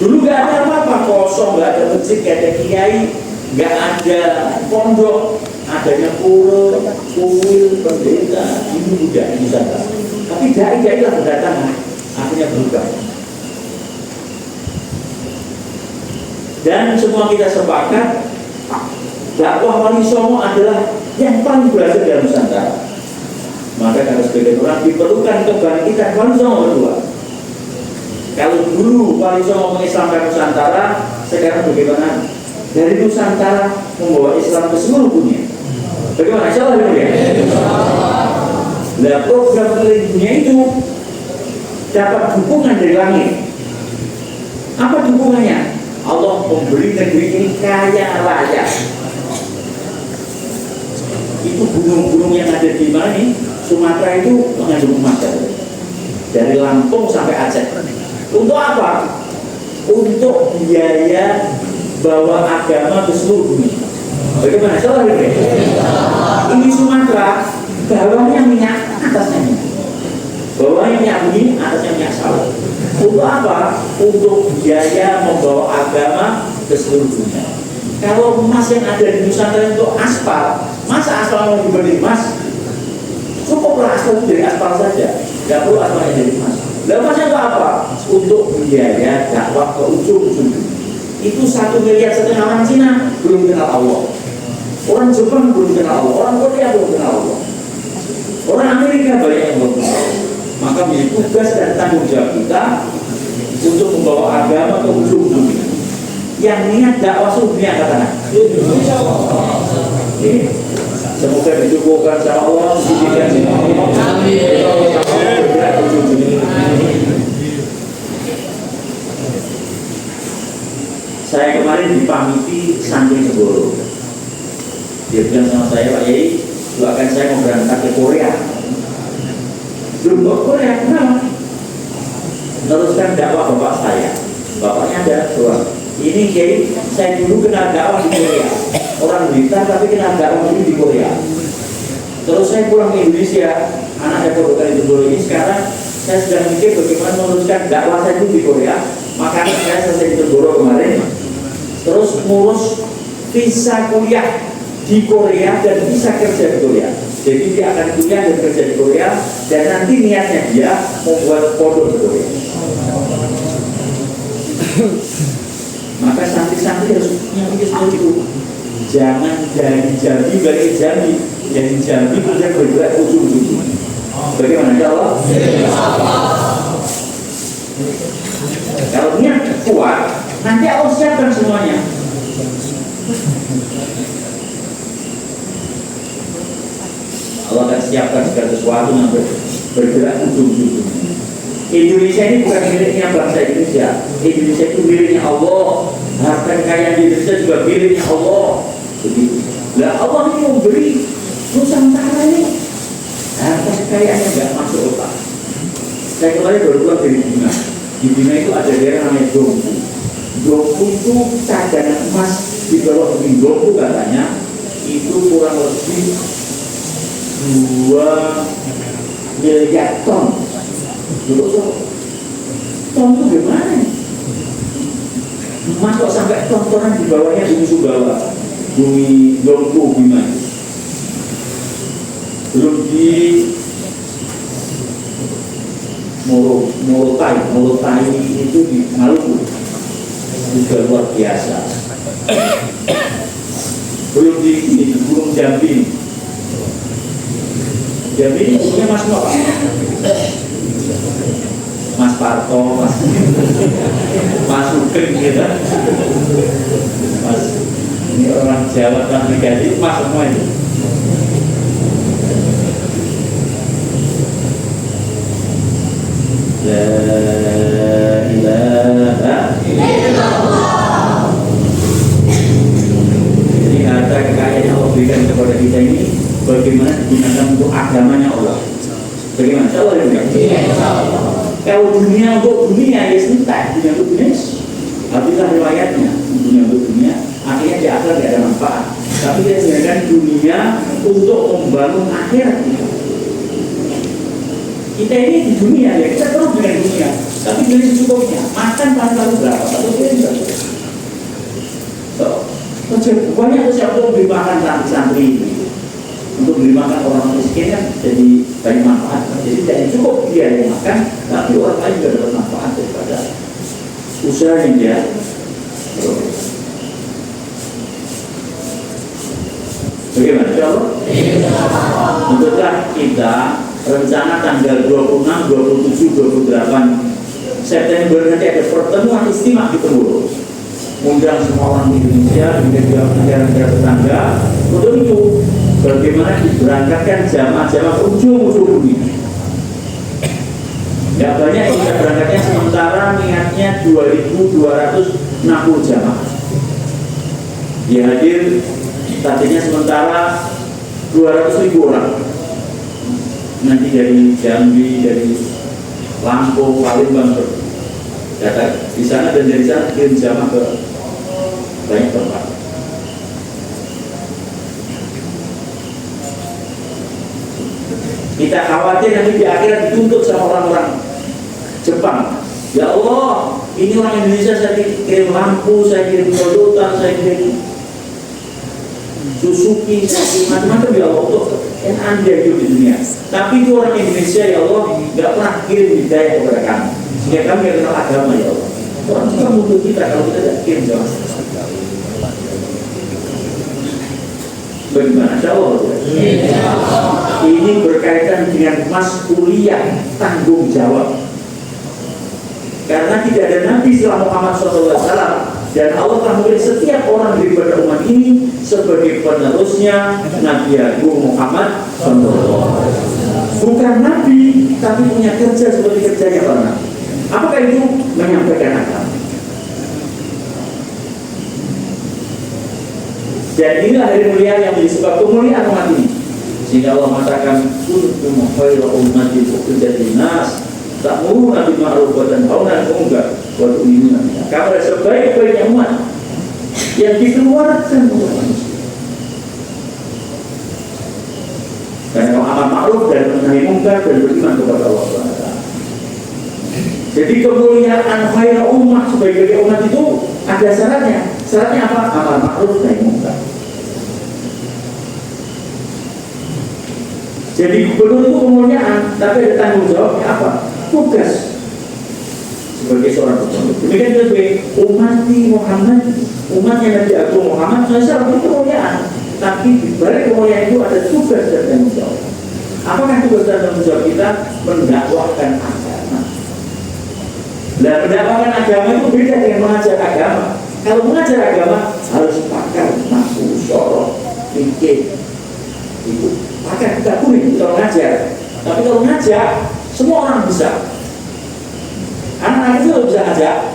Dulu gak ada apa-apa, kosong, gak ada masjid, gak ada kiai, gak ada pondok, adanya pura, kuil, pendeta, ini mudah di sana. Tapi dai-dai lah berdatangan, akhirnya berubah. Dan semua kita sepakat, dakwah Wali Songo adalah yang paling berhasil dalam Nusantara. Maka kalau sebagian orang diperlukan kebangkitan Wali Songo berdua. Kalau dulu Wali Songo mengislamkan Nusantara, sekarang bagaimana? Dari Nusantara membawa Islam ke seluruh dunia. Bagaimana? Insyaallah ya. Nah, program keliling dunia itu dapat dukungan dari langit. Apa dukungannya? Allah memberi negeri ini kaya raya. Itu gunung-gunung yang ada di mana nih? Sumatera itu mengandung emas. Dari Lampung sampai Aceh. Untuk apa? Untuk biaya bawa agama ke seluruh dunia. Bagaimana? Salah ya? Ini Sumatera, bawahnya minyak, atasnya minyak. Bawahnya minyak bumi, atasnya minyak sawit. Untuk apa? Untuk biaya membawa agama ke seluruh dunia. Kalau emas yang ada di Nusantara untuk aspal, masa aspal mau dibeli emas? Cukuplah aspal itu dari aspal saja, tidak perlu aspal yang dari emas. Lalu emasnya untuk apa? Untuk biaya dakwah ke ujung-ujung. Itu 1,5 miliar orang Cina belum kenal Allah, orang Jepang belum kenal Allah, orang Korea belum kenal Allah, orang Amerika banyak yang belum kenal Allah. Maka menjadi tugas dan tanggung jawab kita untuk membawa agama ke ujung dunia. Yang niat dakwah seluruh dunia katakan. Semoga dicukupkan sama Allah, diberikan sama Allah. Saya kemarin dipamiti Santri Segoro. Dia bilang sama saya, Pak Yai, doakan saya mau berangkat ke Korea. Belum ke Korea, kenapa? Teruskan dakwah bapak saya. Bapaknya ada seorang. Ini Kiai, saya dulu kenal dakwah di Korea. Orang Blitar tapi kenal dakwah dulu di Korea. Terus saya pulang ke Indonesia, anak saya produkan itu dulu ini. Sekarang saya sedang mikir bagaimana meneruskan dakwah saya dulu di Korea. Makanya saya selesai di Tegoro kemarin. Terus ngurus visa kuliah di Korea dan visa kerja di Korea. Jadi dia akan kuliah dan kerja di Korea, dan nanti niatnya dia membuat pondok di Korea. Maka santri-santri harus nyampe seperti itu. Jangan dari Jambi balik Jambi, dari Jambi kemudian bergerak ujung-ujung. Bagaimana ya Allah? Kalau niat kuat, nanti Allah siapkan semuanya. Allah akan siapkan segala sesuatu yang bergerak ujung-ujung. Indonesia ini bukan miliknya bangsa Indonesia. Indonesia itu miliknya Allah. Harta kekayaan di Indonesia juga miliknya Allah. Begitu. Lah Allah ini memberi Nusantara ini harta kekayaannya nggak masuk otak. Saya kemarin baru pulang dari Bina. Di Bina itu ada daerah namanya Dompu. Dompu itu cadangan emas di bawah bumi. Dompu katanya itu kurang lebih 2 miliar ton. Dulu ton itu gimana? Emas kok sampai ton-tonan di bawahnya bumi Sumbawa, bumi Dompu Bima. Belum di Morotai itu di Maluku juga luar biasa. Belum di Gunung Jambi. Jambi ini punya Mas Pak. Mas Parto, Mas Sugeng gitu. Mas, ini orang Jawa kan diganti Mas semua ini. La ilaha illallah. Bagaimana? Insya Allah ya. Kalau dunia untuk dunia ya sentak, dunia untuk dunia. Habislah riwayatnya, dunia untuk dunia. Akhirnya di akhir tidak ada manfaat. Tapi dia gunakan dunia untuk membangun akhirat kita. Kita ini di dunia ya, kita terus dengan dunia. Tapi jadi secukupnya, makan paling lalu berapa? Satu piring berapa? Banyak usaha untuk beri makan santri-santri ini. Untuk beri makan orang miskin kan jadi banyak manfaat. Jadi tidak cukup dia yang makan, tapi orang lain juga dapat manfaat daripada usaha yang dia. Bagaimana? Insyaallah. Untuklah kita rencana tanggal 26, 27, 28 September nanti ada pertemuan istimewa di Temboro. Undang semua orang di Indonesia, juga negara-negara tetangga. Untuk itu, bagaimana diberangkatkan jamaah-jamaah ujung-ujung dunia. Tidak banyak yang bisa berangkatnya, sementara niatnya 2.260 jamaah. Dia hadir, tadinya sementara 200.000 orang. Nanti dari Jambi, dari Lampung, Palembang, datang di sana dan dari sana kirim jamaah ke banyak tempat. Kita khawatir nanti di akhirat dituntut sama orang-orang Jepang. Ya Allah, ini orang Indonesia saya kirim lampu, saya kirim Toyota, saya kirim Suzuki, saya kirim macam-macam ya Allah untuk yang Anda hidup di dunia. Tapi itu orang Indonesia ya Allah nggak pernah kirim hidayah kepada kami. Sehingga kami nggak kenal agama ya Allah. Orang juga butuh kita kalau kita tidak kirim jamaah. Bagaimana? Insya Allah. Ini berkaitan dengan mas'uliyah, tanggung jawab. Karena tidak ada Nabi setelah Muhammad SAW, dan Allah telah memilih setiap orang daripada umat ini sebagai penerusnya Nabi Agung Muhammad SAW. Bukan Nabi, tapi punya kerja seperti kerjanya para Nabi. Apakah itu? Menyampaikan agama. Dan inilah hari mulia yang menjadi sebab kemuliaan umat ini. Sehingga Allah mengatakan kuntum khairu ummatin ukhrijat lin-nas ta'muruna bil ma'ruf wa tanhauna 'anil munkar wa tu'minuna billah. Kamu adalah sebaik-baiknya umat yang dikeluarkan untuk manusia. Karena kamu amal ma'ruf dan menahi munkar dan beriman kepada Allah SWT. Jadi kemuliaan khairu ummah sebaik-baiknya umat itu ada syaratnya. Syaratnya apa? Amal ma'ruf dan nahi munkar. Jadi gubernur itu kemuliaan, tapi ada tanggung jawabnya apa? Tugas sebagai seorang gubernur. Demikian juga umat Muhammad, umatnya Nabi Agung Muhammad SAW itu kemuliaan, tapi di balik kemuliaan itu ada tugas dan tanggung jawab. Apakah tugas dan tanggung jawab kita? Mendakwahkan agama. Dan mendakwahkan agama itu beda dengan mengajar agama. Kalau mengajar agama harus pakar, nafsu, syarah, fikih, itu pakar kita kuning kalau ngajar. Tapi kalau ngajar semua orang bisa. Anak-anak itu bisa ngajar.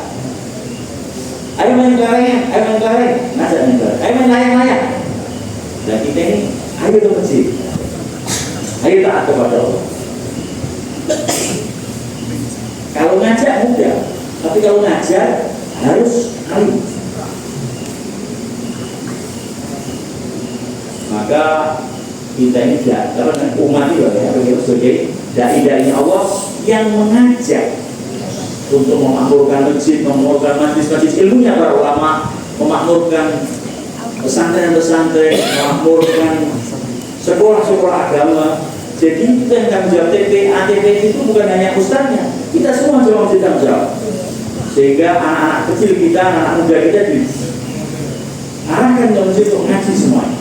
Ayo main kelereng, ayo main kelereng, ngajar main kelereng. Ayo main layang-layang. Dan kita ini ayo ke masjid, ayo taat kepada Allah. Kalau ngajar mudah, tapi kalau ngajar harus alim. Maka kita ini umat ini sebagai dai-dai Allah yang mengajak untuk memakmurkan masjid, memakmurkan majlis-majlis ilmunya para ulama, memakmurkan pesantren-pesantren, memakmurkan sekolah-sekolah agama. Jadi kita yang tanggung jawab ATP itu bukan hanya ustaznya, kita semua jawab tanggung jawab. Sehingga anak-anak kecil kita, anak muda kita diarahkan ke masjid untuk ngaji semuanya.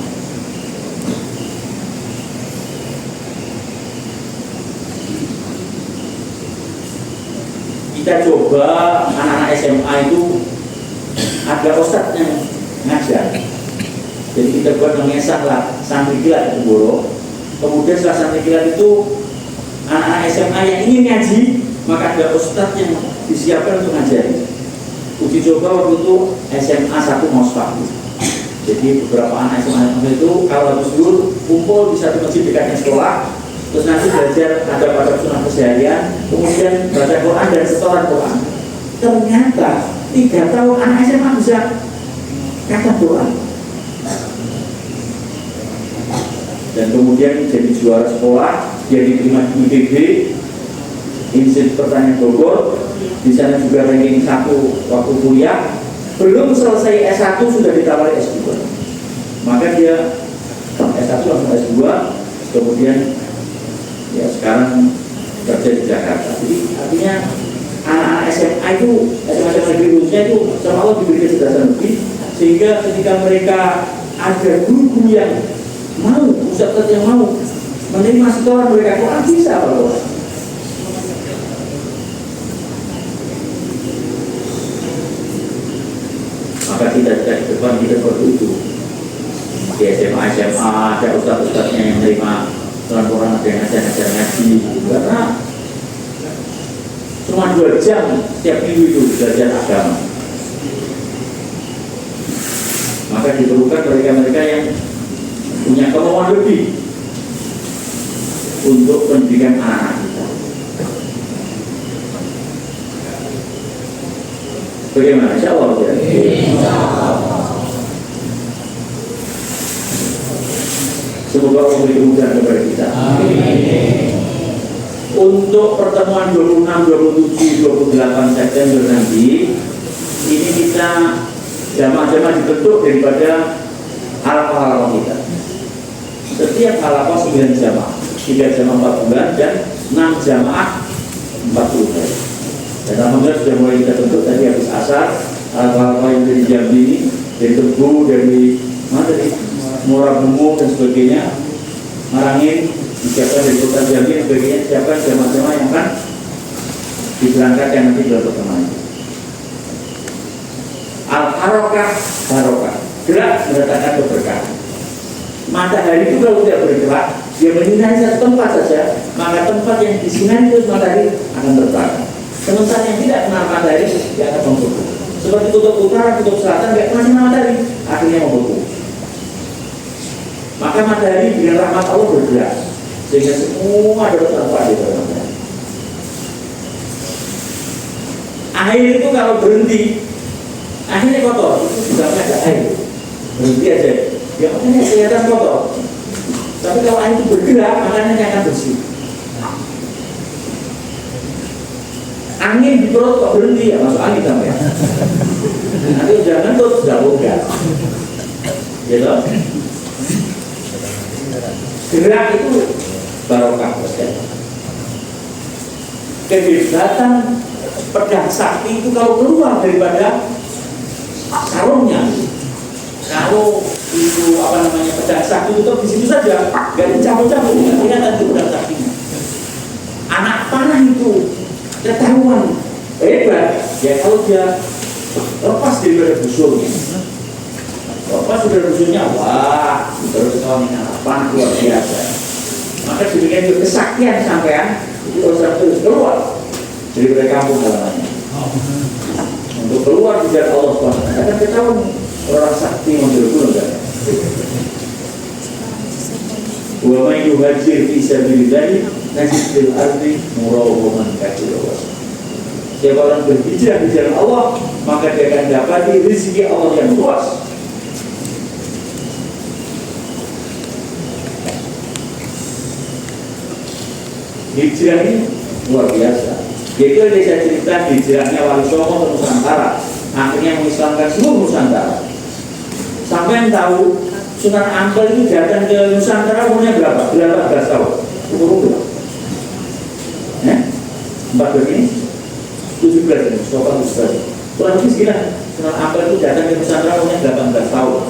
Kita coba anak-anak SMA itu ada ustadz yang ngajar. Jadi kita buat mengesah lah santri kilat di Temboro. Kemudian setelah santri kilat itu anak-anak SMA yang ingin ngaji, maka ada ustadz yang disiapkan untuk ngajari. Uji coba waktu itu SMA 1 Mosfak. Jadi beberapa anak SMA itu kalau habis dulu kumpul di satu masjid dekatnya sekolah, terus nanti belajar ada pada sunnah keseharian, kemudian baca Quran dan setoran Quran. Ternyata 3 tahun anak SMA bisa kata Quran, dan kemudian jadi juara sekolah, dia diterima di IPB, Institut Pertanian Bogor. Di sana juga ranking 1 waktu kuliah. Belum selesai S1 sudah ditawari S2. Maka dia S1 langsung S2, kemudian ya sekarang kerja di Jakarta. Jadi artinya anak-anak SMA itu, SMA negeri khususnya itu sama Allah diberi kecerdasan lebih, sehingga ketika mereka ada guru yang mau, ustadz yang mau menerima setoran mereka Quran bisa kalau. Maka kita ke depan kita seperti itu. Di SMA ada ustadz-ustadznya yang menerima Quran, ada yang ngajar ngaji, karena cuma 2 jam setiap minggu itu belajar agama. Maka diperlukan mereka-mereka yang punya kemauan lebih untuk pendidikan anak kita. Bagaimana? Insya Allah ya. Semoga Allah memberi kemudahan kepada kita. Untuk pertemuan 26, 27, 28 September nanti, ini kita jamaah-jamaah dibentuk daripada halaqah kita. Setiap halaqah 9 jamaah, 3 jamaah 4 bulan dan 6 jamaah 40 hari. Dan alhamdulillah sudah mulai kita bentuk tadi habis asar. Halaqah yang dari Jambi ini, dari Tebu, dari Muara Bumbu dan sebagainya, Marangin, disiapkan dari Kota Jambi dan sebagainya, siapkan jamaah-jamaah yang akan diberangkatkan nanti dalam pertemuan. Al-Harokah, Harokah, gerak mendatangkan keberkahan. Matahari itu kalau tidak bergerak, dia menyinari satu tempat saja, maka tempat yang disinari itu matahari akan terbakar. Sementara yang tidak kena matahari, dia akan membeku. Seperti kutub utara, kutub selatan, tidak kena sinar matahari, akhirnya membeku. Maka matahari dengan rahmat Allah bergerak, sehingga semua ada tempat di dalam matahari. Air itu kalau berhenti, akhirnya kotor, itu juga ada air. Berhenti aja, ya makanya kelihatan kotor. Tapi kalau air itu bergerak, makanya akan bersih. Angin di perut kok berhenti, ya masuk angin sampai. Nanti jangan tuh sudah boga, gitu. Gerak itu barokah. Kehebatan pedang sakti itu kalau keluar daripada sarungnya, kalau itu pedang sakti itu di situ saja, nggak dicabut-cabut, nggak kelihatan itu pedang saktinya. Anak panah itu ketahuan hebat ya kalau dia lepas dari busurnya. Lepas sudah busurnya, wah terus kawan panah luar biasa. Maka demikian juga kesaktian sampean itu terus keluar dari kampung halamannya. Untuk keluar di jalan Allah SWT, akan ketahuan orang sakti menjelur kan. Wa may yuhajir fi sabilillah najid fil ardi murawaman katsira. Siapa orang berhijrah di jalan Allah, maka dia akan dapati rezeki Allah yang luas. Hijrah ini luar biasa. Jadi ada saya cerita hijrahnya Wali Songo ke Nusantara, akhirnya mengislamkan seluruh Nusantara. Sampai yang tahu Sunan Ampel itu datang ke Nusantara umurnya berapa? 18 tahun. Umur berapa? 14 ini? 17 ini, Sopan Ustaz. Kurang lebih sekitar Sunan Ampel itu datang ke Nusantara umurnya 18 tahun.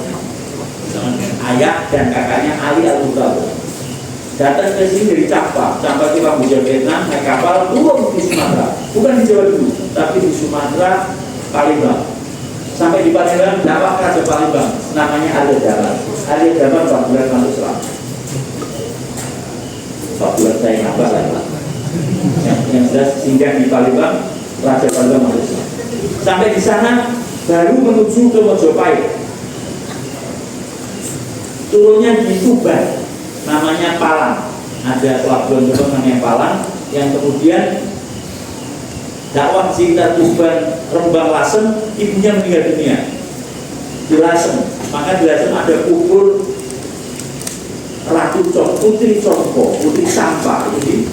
Ayah dan kakaknya Ali Al-Mughal datang ke sini dari Campa ke Kamboja, Vietnam, naik kapal turun di Sumatera, bukan di Jawa dulu, tapi di Sumatera, Palembang. Sampai di Palembang, dakwah Raja Palembang, namanya Alia Daman. Alia Daman 4 bulan masuk Islam. 4 bulan saya ngapa lah. Yang jelas singgah di Palembang, Raja Palembang masuk Islam. Sampai di sana baru menuju ke Mojopahit. Turunnya di Tuban, namanya Palang. ada pelabuhan namanya Palang yang kemudian dakwah Cinta Tuban Rembang Lasem, ibunya meninggal dunia di Lasem. Maka di Lasem ada kubur Ratu Putri Congko, Putri Sampah ini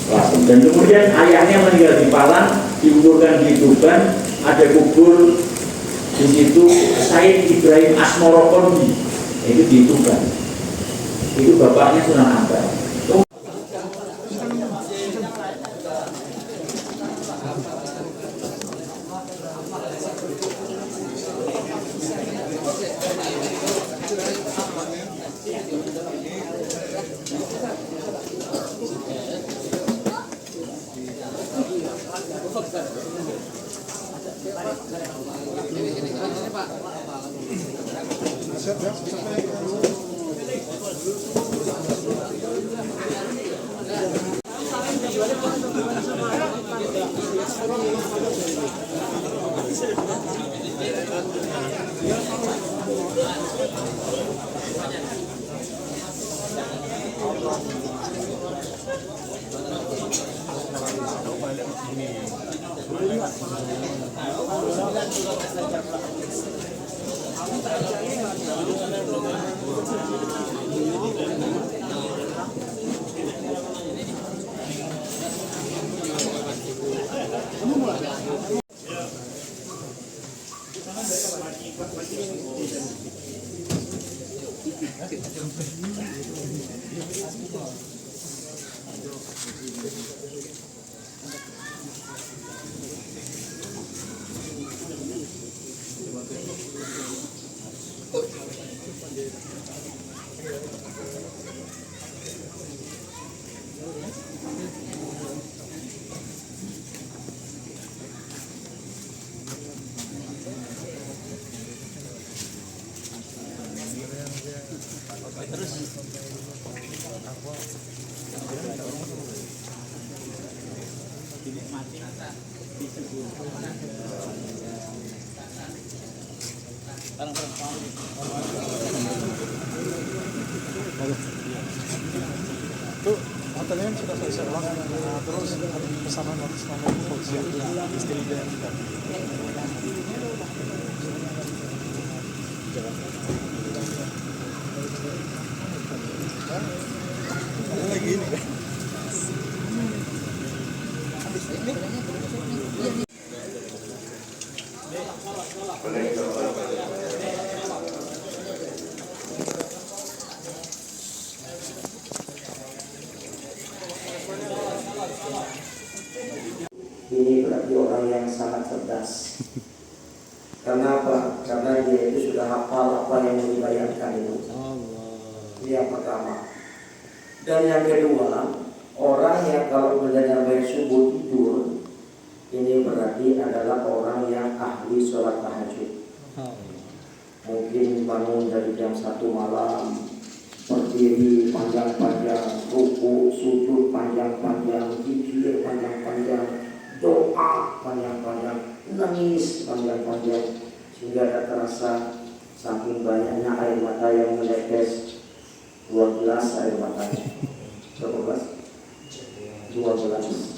Lasem. Dan kemudian ayahnya meninggal di Palang, dikuburkan di Tuban, ada kubur di situ Said Ibrahim Asmorokondi, itu di Tuban. Itu bapaknya Sunan Ampel. Itu hotelnya sudah saya sewa, terus ada pesanan atas nama kepolisian istri dan kita. Ada lagi ini kan? Ini berarti orang yang sangat cerdas. Kenapa? Karena dia itu sudah hafal apa yang mau dibayangkan itu. Yang pertama. Dan yang kedua, orang yang kalau mendengar subuh tidur, ini berarti adalah orang yang ahli sholat tahajud. Mungkin bangun dari jam 1 malam, berdiri panjang-panjang, ruku, sujud panjang-panjang, zikir panjang-panjang, doa panjang-panjang, nangis panjang-panjang, sehingga tak terasa saking banyaknya air mata yang menetes. 12 air matanya. Berapa belas? 12.